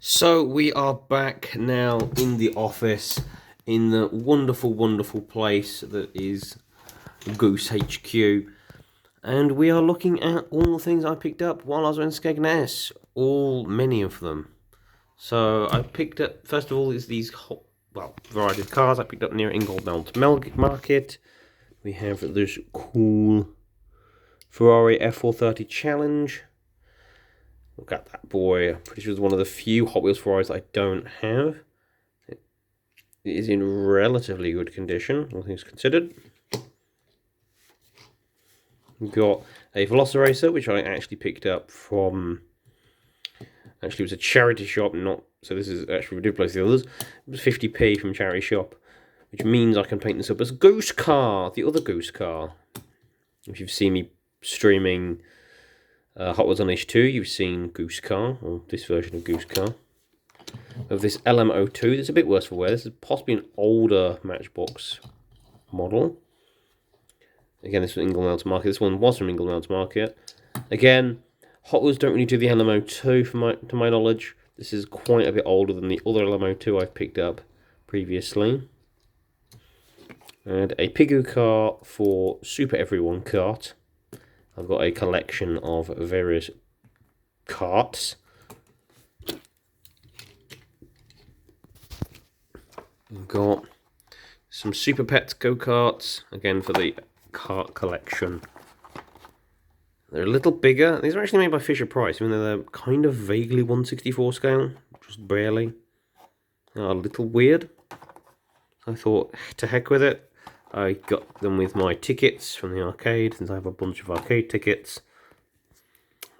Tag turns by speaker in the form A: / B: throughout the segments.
A: So we are back now in the office in the wonderful, wonderful place that is Goose HQ, and we are looking at all the things I picked up while I was in Skegness. Many of them. So I picked up, first of all, is these variety of cars I picked up near Inglewood Market. We have this cool Ferrari F430 Challenge. Look at that boy. I'm pretty sure it's one of the few Hot Wheels Ferraris I don't have. It is in relatively good condition, all things considered. We've got a Velociracer, which I actually picked up from... Actually, it was a charity shop, not... So this is actually, we did place the others. It was 50p from charity shop, which means I can paint this up as Goose Car, the other Goose Car. If you've seen me streaming Hot Wheels Unleashed 2, you've seen Goose Car, or this version of Goose Car. Of this LM02, that's a bit worse for wear. This is possibly an older Matchbox model. Again, this was Inglewood Market. This one was from Inglewood Market. Again, Hot Wheels don't really do the LM02 to my knowledge. This is quite a bit older than the other LM02 I've picked up previously. And a Pigoo car for Super Everyone Kart. I've got a collection of various karts. We've got some Super Pets go-karts, again for the kart collection. They're a little bigger. These are actually made by Fisher-Price, even though they're kind of vaguely 1/64 scale, just barely. They're a little weird. I thought, to heck with it. I got them with my tickets from the arcade, since I have a bunch of arcade tickets.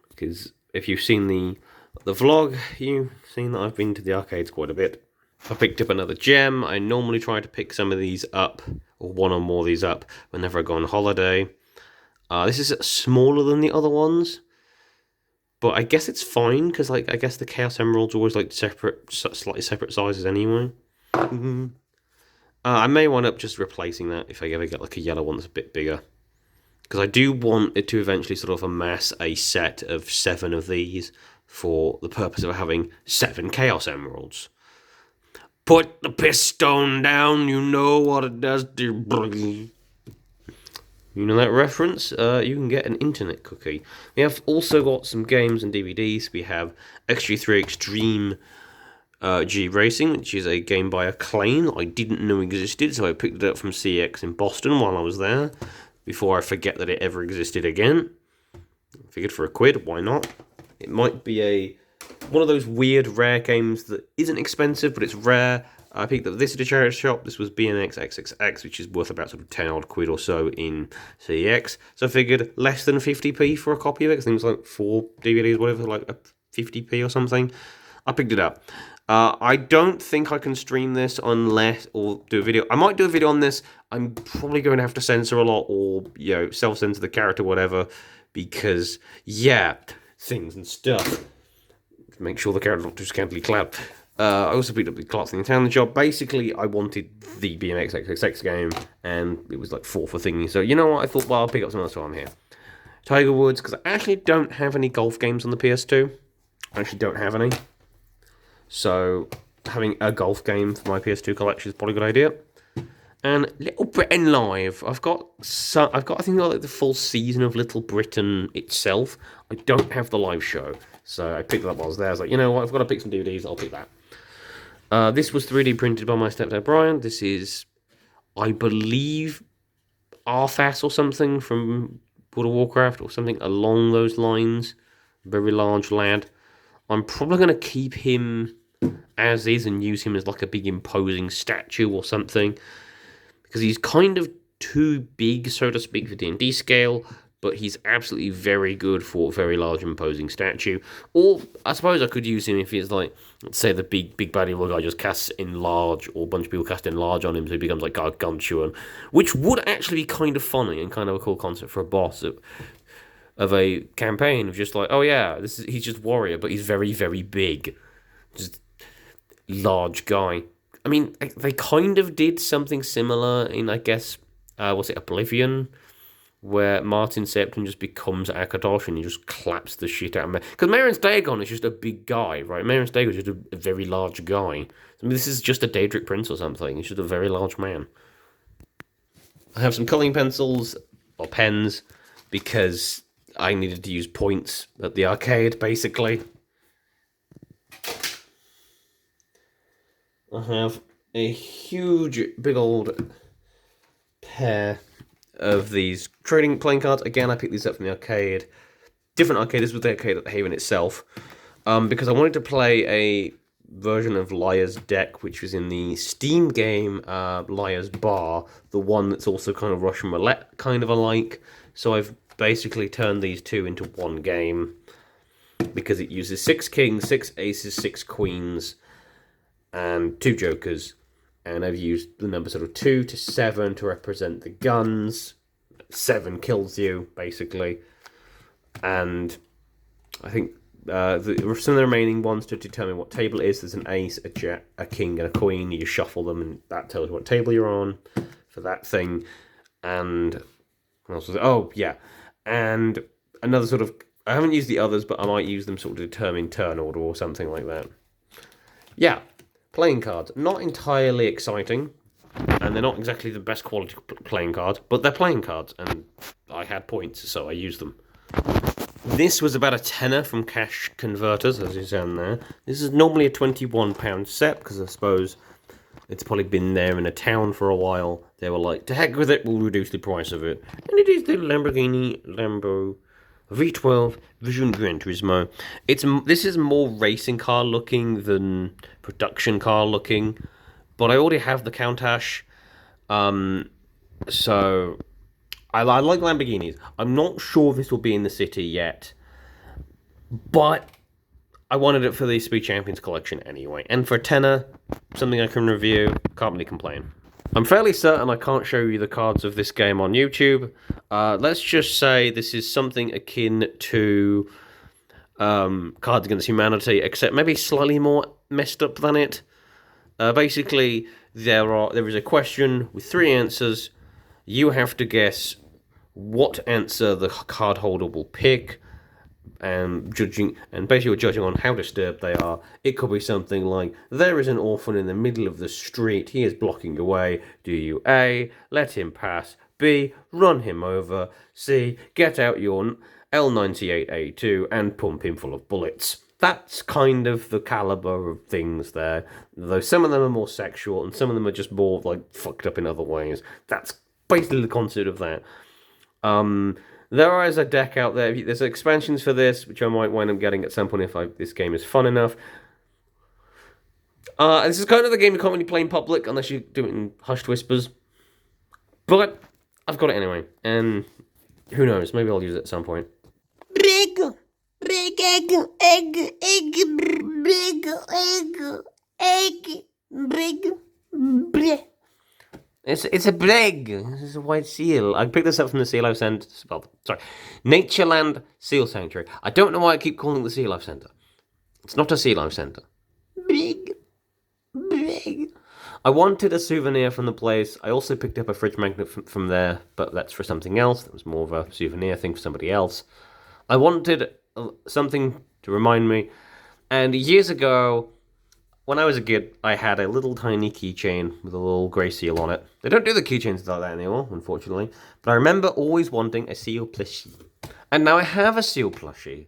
A: Because if you've seen the vlog, you've seen that I've been to the arcades quite a bit. I picked up another gem. I normally try to pick some of these up, or one or more of these up, whenever I go on holiday. This is smaller than the other ones, but I guess it's fine, because I guess the Chaos Emeralds are always slightly separate sizes anyway. I may wind up just replacing that if I ever get like a yellow one that's a bit bigger. Because I do want it to eventually sort of amass a set of 7 of these for the purpose of having 7 Chaos Emeralds. Put the piston down, you know what it does to... You know that reference? You can get an internet cookie. We have also got some games and DVDs. We have XG3 Extreme G Racing, which is a game by Acclaim I didn't know existed, so I picked it up from CX in Boston while I was there, before I forget that it ever existed again. I figured for £1, why not? It might be one of those weird rare games that isn't expensive, but it's rare. I picked up this at a charity shop. This was BMX XXX, which is worth about sort of 10 odd quid or so in CEX. So I figured less than 50p for a copy of it, because things like 4 DVDs, whatever, like a 50p or something. I picked it up. I don't think I can stream this unless, or do a video. I might do a video on this. I'm probably going to have to censor a lot, or, self-censor the character, whatever, because, things and stuff. Make sure the character's not too scantily clad. I also picked up the Clark's in the Town job. Basically, I wanted the BMX XXX game, and it was like 4 for thingy. So, you know what? I thought, well, I'll pick up some else while I'm here. Tiger Woods, because I actually don't have any golf games on the PS2. I actually don't have any. So, having a golf game for my PS2 collection is probably a good idea. And Little Britain Live. I've got I think like the full season of Little Britain itself. I don't have the live show. So I picked it up while I was there. I was like, you know what, I've got to pick some DVDs, I'll pick that. This was 3D printed by my stepdad Brian. This is, I believe, Arthas or something from World of Warcraft, or something along those lines. Very large lad. I'm probably going to keep him as is and use him as like a big imposing statue or something, because he's kind of too big, so to speak, for D&D scale, but he's absolutely very good for a very large imposing statue. Or I suppose I could use him if he's like, let's say the big baddie little guy just casts enlarge, or a bunch of people cast enlarge on him, so he becomes like Gargantuan, which would actually be kind of funny and kind of a cool concept for a boss of a campaign, of just like, oh yeah, he's just warrior, but he's very, very big. Just large guy. I mean, they kind of did something similar in, I guess, was it Oblivion? where Martin Septon just becomes Akatosh and he just claps the shit out of me. Because Marin's Dagon is just a big guy, right? Marin's Dagon is just a very large guy. I mean, this is just a Daedric Prince or something. He's just a very large man. I have some coloring pencils, or pens, because I needed to use points at the arcade, basically. I have a huge, big old pair of these trading playing cards. Again, I picked these up from the arcade. Different arcade. This was the arcade at the Haven itself. Because I wanted to play a version of Liar's Deck, which was in the Steam game Liar's Bar, the one that's also kind of Russian roulette kind of alike. So I've basically turned these two into one game because it uses 6 kings, 6 aces, 6 queens, and 2 jokers. And I've used the number sort of 2 to 7 to represent the guns. 7 kills you, basically. And I think some of the remaining ones to determine what table it is. There's an ace, a king, and a queen. You shuffle them, and that tells you what table you're on for that thing. And what else was it? Oh, yeah. And another sort of... I haven't used the others, but I might use them sort of to determine turn order or something like that. Yeah. Playing cards. Not entirely exciting, and they're not exactly the best quality playing cards, but they're playing cards, and I had points, so I used them. This was about a tenner from Cash Converters, as you see there. This is normally a £21 set, because I suppose it's probably been there in a town for a while. They were like, to heck with it, we'll reduce the price of it. And it is the Lamborghini Lambo V12 Vision Gran Turismo. This is more racing car looking than production car looking, but I already have the Countach, so I like Lamborghinis. I'm not sure this will be in the city yet, but I wanted it for the Speed Champions collection anyway, and for a tenner, something I can review, can't really complain. I'm fairly certain I can't show you the cards of this game on YouTube. Let's just say this is something akin to Cards Against Humanity, except maybe slightly more messed up than it. Basically, there is a question with 3 answers. You have to guess what answer the card holder will pick, and basically you're judging on how disturbed they are. It could be something like, there is an orphan in the middle of the street, he is blocking your way. Do you A, let him pass, B, run him over, C, get out your L98A2 and pump him full of bullets? That's kind of the caliber of things there, though some of them are more sexual and some of them are just more like fucked up in other ways. That's basically the concept of that. There is a deck out there. There's expansions for this, which I might wind up getting at some point if this game is fun enough. This is kind of the game you can't really play in public unless you do it in hushed whispers. But I've got it anyway, and who knows? Maybe I'll use it at some point.
B: Breehg, breehg, egg, breehg, breehg.
A: It's a breehg. This is a white seal. I picked this up from the Sea Life Centre. Well, sorry, Natureland Seal Sanctuary. I don't know why I keep calling it the Sea Life Centre. It's not a Sea Life Centre.
B: Breehg, breehg.
A: I wanted a souvenir from the place. I also picked up a fridge magnet from there, but that's for something else. That was more of a souvenir thing for somebody else. I wanted something to remind me, and years ago, when I was a kid, I had a little tiny keychain with a little grey seal on it. They don't do the keychains like that anymore, unfortunately. But I remember always wanting a seal plushie. And now I have a seal plushie.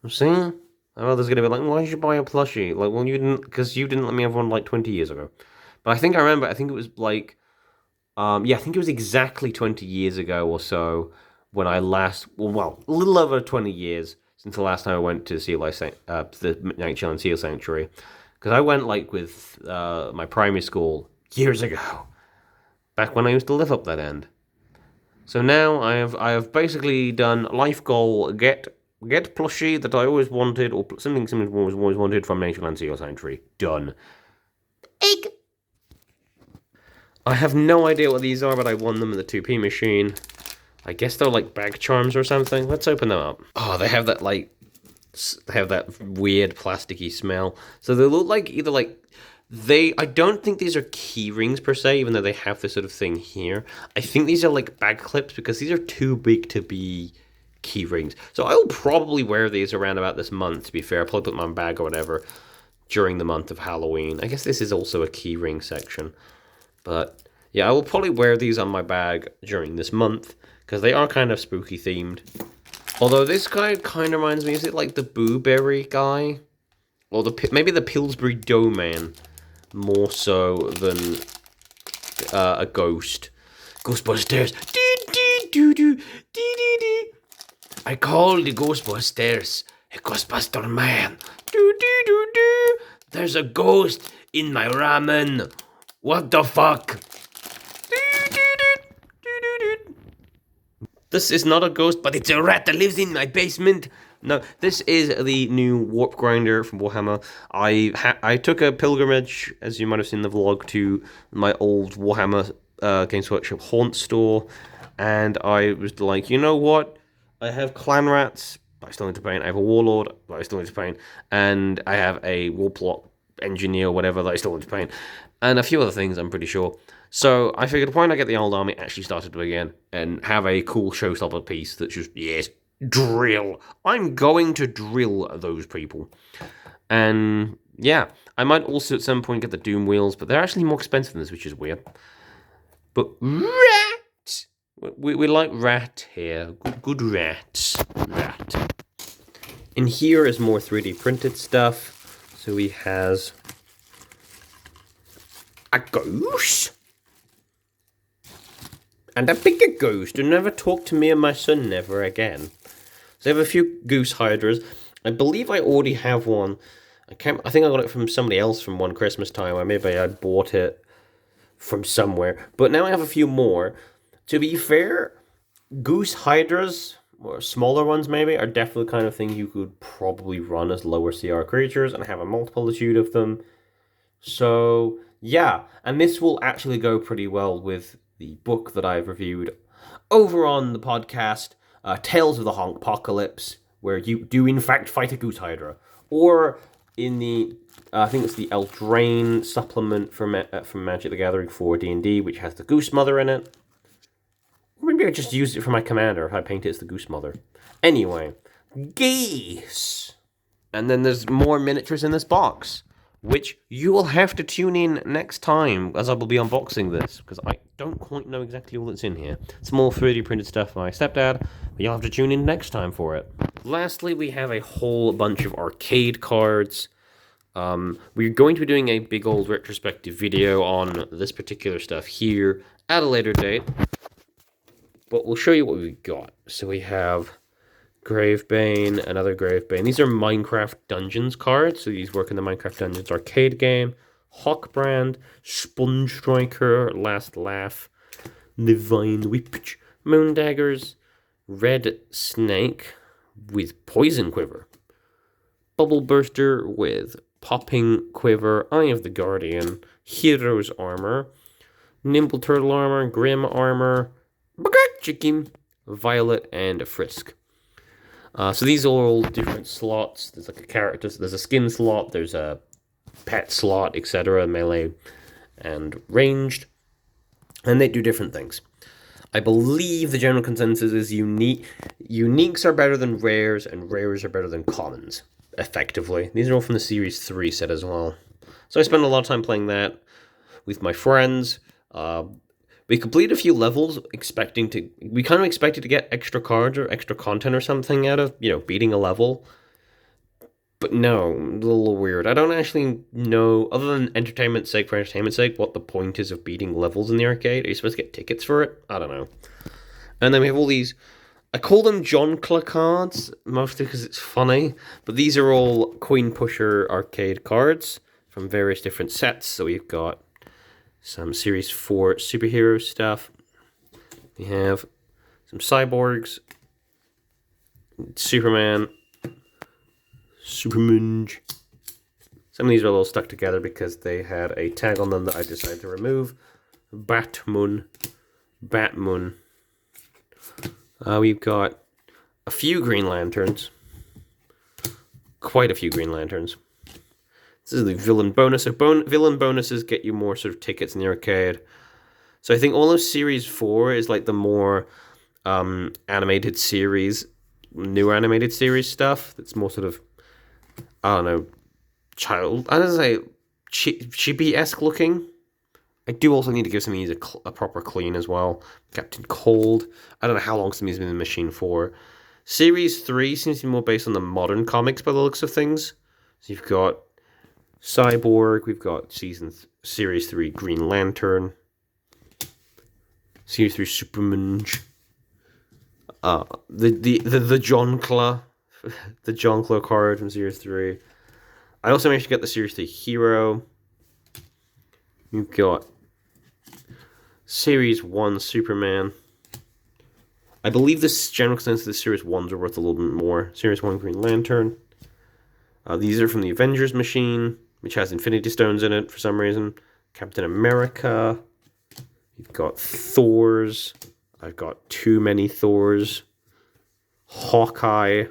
A: See? I know there's going to be like, why did you buy a plushie? Like, well, you didn't, because you didn't let me have one like 20 years ago. But I think I think it was like, I think it was exactly 20 years ago or so when I last, well, a little over 20 years since the last time I went to the Natureland Seal Sanctuary. Because I went like with my primary school years ago, back when I used to live up that end. So now I have basically done life goal get plushie that I always wanted, or something always wanted from Natureland Seal Sanctuary. Done.
B: Egg.
A: I have no idea what these are, but I won them in the 2p machine. I guess they're like bag charms or something. Let's open them up. Oh, they have that like They have that weird plasticky smell. So they look like either like they. I don't think these are key rings per se, even though they have this sort of thing here. I think these are like bag clips because these are too big to be key rings. So I will probably wear these around about this month. To be fair, I'll probably put them in my bag or whatever during the month of Halloween. I guess this is also a key ring section, but yeah, I will probably wear these on my bag during this month because they are kind of spooky themed. Although this guy kind of reminds me, is it like the Boo Berry guy? Or maybe the Pillsbury Doughman more so than a ghost. Ghostbusters. I call the Ghostbusters a Ghostbuster man. There's a ghost in my ramen. What the fuck? This is not a ghost, but it's a rat that lives in my basement. No, this is the new warp grinder from Warhammer. I took a pilgrimage, as you might have seen in the vlog, to my old Warhammer Games Workshop haunt store, and I was like, you know what? I have clan rats, but I still need to paint. I have a warlord, but I still need to paint, and I have a warplot engineer, or whatever, that I still need to paint, and a few other things. I'm pretty sure. So I figured, why not get the old army actually started again and have a cool showstopper piece that's just, yes, drill. I'm going to drill those people. And yeah, I might also at some point get the Doom wheels, but they're actually more expensive than this, which is weird. But rat! We like rat here. Good rats. Rat. And here is more 3D printed stuff. So he has a goose. And a bigger goose to never talk to me and my son never again. So I have a few goose hydras. I believe I already have one. I think I got it from somebody else from one Christmas time, or maybe I bought it from somewhere. But now I have a few more. To be fair, goose hydras, or smaller ones maybe, are definitely the kind of thing you could probably run as lower CR creatures and have a multitude of them. So yeah, and this will actually go pretty well with the book that I've reviewed over on the podcast, Tales of the Honkpocalypse, where you do in fact fight a goose hydra, or in the I think it's the Eldraine supplement from Magic the Gathering for D&D, which has the Goose Mother in it. Or maybe I just used it for my commander if I paint it as the Goose Mother. Anyway, geese. And then there's more miniatures in this box, which you will have to tune in next time as I will be unboxing this, because I don't quite know exactly all that's in here. It's more 3D printed stuff by my stepdad, but you'll have to tune in next time for it. Lastly, we have a whole bunch of arcade cards. We're going to be doing a big old retrospective video on this particular stuff here at a later date, but we'll show you what we've got. So we have Gravebane, another Gravebane. These are Minecraft Dungeons cards, so these work in the Minecraft Dungeons arcade game. Hawkbrand, Sponge Striker, Last Laugh, Divine Whip, Moondaggers, Red Snake with Poison Quiver, Bubble Burster with Popping Quiver, Eye of the Guardian, Hero's Armor, Nimble Turtle Armor, Grim Armor, Chicken, Violet, and Frisk. So these are all different slots. There's like a character, so there's a skin slot, there's a pet slot, etc., melee and ranged, and they do different things. I believe the general consensus is uniques are better than rares, and rares are better than commons, effectively. These are all from the Series 3 set as well. So I spent a lot of time playing that with my friends. We completed a few levels we kind of expected to get extra cards or extra content or something out of, beating a level. But no, a little weird. I don't actually know, other than entertainment's sake, for entertainment's sake, what the point is of beating levels in the arcade. Are you supposed to get tickets for it? I don't know. And then we have all these, I call them Jonkla cards, mostly because it's funny, but these are all Coin Pusher arcade cards from various different sets. So we've got some Series 4 superhero stuff. We have some cyborgs, Superman. Some of these are a little stuck together because they had a tag on them that I decided to remove. Batmoon. We've got a few Green Lanterns. quite a few Green Lanterns. This is the villain bonus. So villain bonuses get you more sort of tickets in the arcade. So I think all of Series 4 is like the more animated series, new animated series stuff. That's more sort of, I don't know, I don't say chibi-esque looking. I do also need to give some of these a proper clean as well. Captain Cold. I don't know how long some of these have been in the machine for. Series 3 seems to be more based on the modern comics by the looks of things. So you've got Cyborg, we've got Series 3 Green Lantern, Series 3 Superman, the John Claw, the John Claw card from Series 3. I also managed to get the Series 3 Hero. You've got Series 1 Superman. I believe this general consensus the Series 1s are worth a little bit more. Series 1 Green Lantern. These are from the Avengers machine, which has Infinity Stones in it for some reason. Captain America. You've got Thors. I've got too many Thors. Hawkeye.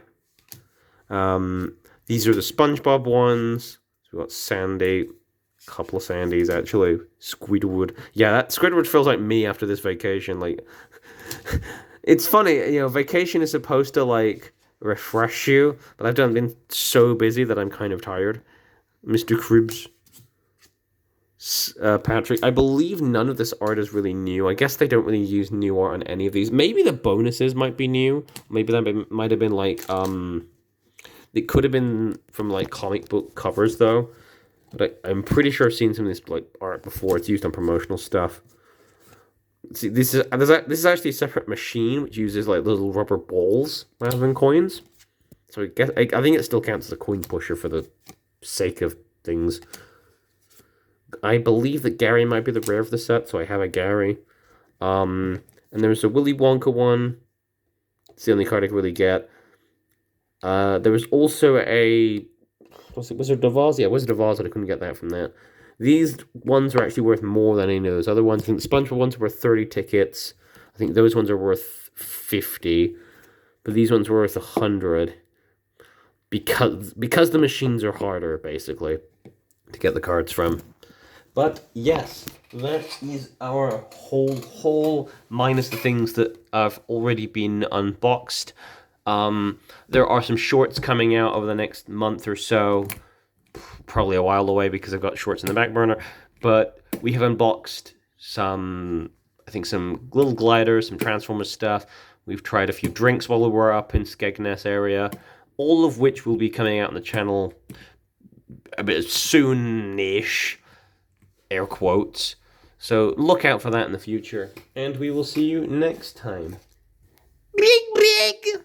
A: These are the SpongeBob ones. So we've got Sandy. A couple of Sandys, actually. Squidward. Yeah, that Squidward feels like me after this vacation. Like, it's funny, you know, vacation is supposed to, like, refresh you, but I've been so busy that I'm kind of tired. Mr. Cribs. Patrick. I believe none of this art is really new. I guess they don't really use new art on any of these. Maybe the bonuses might be new. Maybe that might have been, like, it could have been from, like, comic book covers, though. But I'm pretty sure I've seen some of this, like, art before. It's used on promotional stuff. See, this is actually a separate machine which uses like little rubber balls rather than coins. So I think it still counts as a coin pusher for the sake of things. I believe that Gary might be the rare of the set, so I have a Gary. And there's a Willy Wonka one. It's the only card I can really get. There was also a Wizard of Oz? Yeah, Wizard of Oz, but I couldn't get that from that. These ones are actually worth more than any of those other ones. I think the SpongeBob ones are worth 30 tickets. I think those ones are worth 50. But these ones were worth 100. Because the machines are harder, basically, to get the cards from. But yes, that is our whole minus the things that have already been unboxed. There are some shorts coming out over the next month or so. Probably a while away because I've got shorts in the back burner. But we have unboxed some little gliders, some Transformers stuff. We've tried a few drinks while we were up in Skegness area. All of which will be coming out on the channel a bit soon-ish. Air quotes. So look out for that in the future. And we will see you next time.
B: Breehg, breehg.